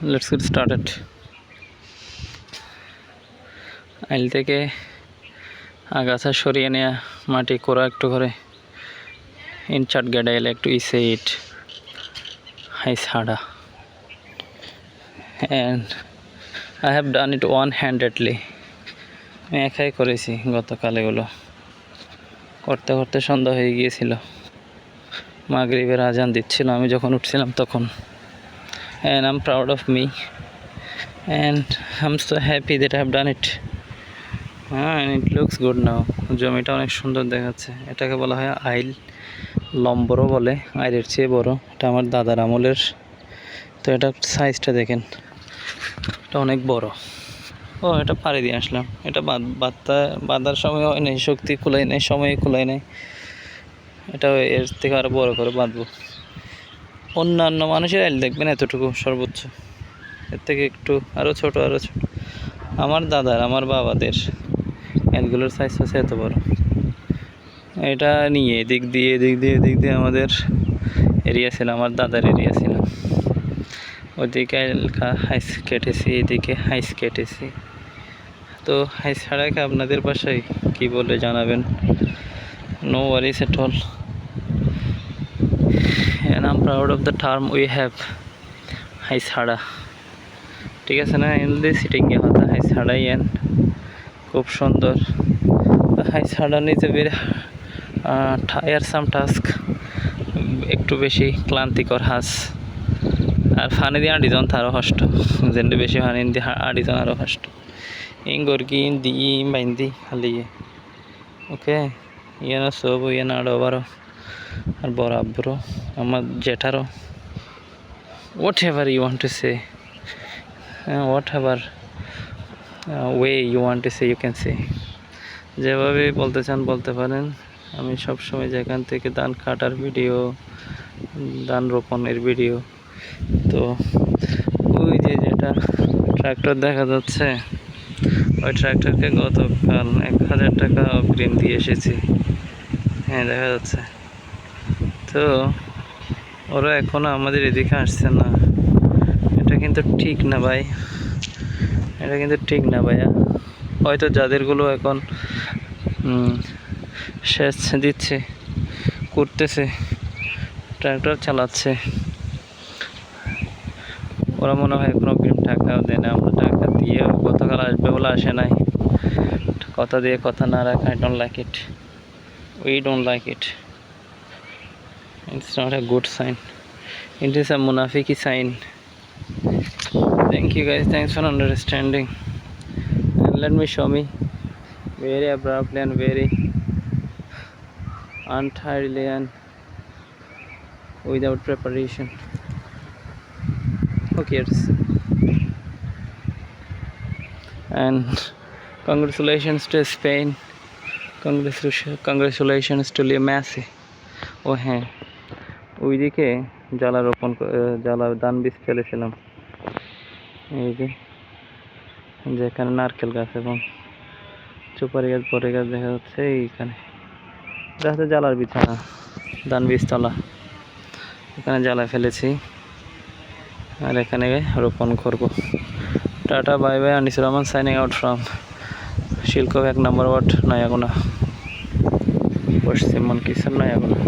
Let's get started. আইল থেকে আগাছা সরিয়ে নেওয়া মাটি কোড়া একটু করে ইনচার্ট গাডাইলে একটু ইসে ইট হাইস হাডা and I have done it one-handedly. আমি একাই করেছি গতকাল এগুলো করতে করতে সন্ধ্যা হয়ে গিয়েছিল, মাগরিবের আজান দিচ্ছিল আমি যখন উঠছিলাম তখন। and I'm proud of me and I'm so happy that I have done it. and it looks good now. জমিটা অনেক সুন্দর দেখাচ্ছে। এটাকে বলা হয় আইল, লম্বরও বলে, আইলের চেয়ে বড়। এটা আমার দাদার আমলের। তো এটা সাইজটা দেখেন, এটা অনেক বড়। ও এটা পাড়ি দিয়ে আসলাম। এটা বাঁধার সময় হয় নাই, শক্তি কুলাই নাই, সময় কুলাই নাই। এটা এর থেকে আরও বড় করে বাঁধবো। অন্যান্য মানুষের আইল দেখবেন এতটুকু সর্বোচ্চ, এর থেকে একটু আরও ছোট। আমার দাদার, আমার বাবাদের আইলগুলোর সাইজ হচ্ছে এত বড়। এটা নিয়ে এদিক দিয়ে আমাদের এরিয়া ছিল, আমার দাদার এরিয়া ছিল। ওইদিকে হাইস কেটেছি, এদিকে হাইস কেটেছি। তো হাইস ছাড়াকে আপনাদের বাসায় কি বলে জানাবেন। No Warsi at all, and I'm proud of the term we have, হাইস ছাড়া। ঠিক আছে না, এনলি সিটিং এ হতা হাইস ছাড়াই এন খুব সুন্দর। হাইস ছাড়া নিচে বের টায়ারসাম টাস্ক, একটু বেশি ক্লান্তিকর হাস। আর ফানি দিয়ে আড়িজন তারও কষ্ট, যেন বেশি ফানি দিয়ে আড়িজন আরও কষ্ট। ইংগরকি দি বাইন্দি খালিয়ে ওকে ইয়ে না সব ইয়ে না আড়ো আর বড় আব্বুরও, আমার জেঠারও। Whatever you want to say, whatever way you want to say, you can say. যেভাবে বলতে চান বলতে পারেন। আমি সবসময় যেখান থেকে ধান কাটার ভিডিও, ধান রোপণের ভিডিও, তো ওই যেটা ট্রাক্টর দেখা যাচ্ছে, ওই ট্রাক্টরকে গতকাল 1000 টাকা অগ্রিম দিয়ে এসেছি। হ্যাঁ দেখা যাচ্ছে। তো ওরা এখনও আমাদের এদিকে আসছে না। এটা কিন্তু ঠিক না ভাই, এটা কিন্তু ঠিক না ভাইয়া। হয়তো যাদেরগুলো এখন সেচ দিচ্ছে, করতেছে, ট্রাক্টর চালাচ্ছে, ওরা মনে হয় কোনো অগ্রিম টাকাও দেয় না। আমরা টাকা দিয়েও গতকাল আসবে বলে আসে নাই। কথা দিয়ে কথা না রাখা, I don't like it. We don't like it. It's not a good sign. It is a munafiki sign. Thank you guys, thanks for understanding. And let me show me very abruptly and very untidy and without preparation. Who cares? And congratulations to Spain, congratulations to Leo Messi. ও হ্যাঁ, ওইদিকে জ্বালা ধান বীজ ফেলেছিলাম। এই যে যেখানে নারকেল গাছ এবং সুপারি গাছ, বড়ি গাছ দেখা যাচ্ছে, এইখানে দেখা যাচ্ছে জ্বালার বিছানা, ধান বীজতলা, এখানে জ্বালা ফেলেছি আর এখানে রোপণ করব। Tata bye bye, Anisur Rahman signing out from Shilko 1 number ward, Nayaguna, পশ্চিম মনকিসর, নয়াগুনা।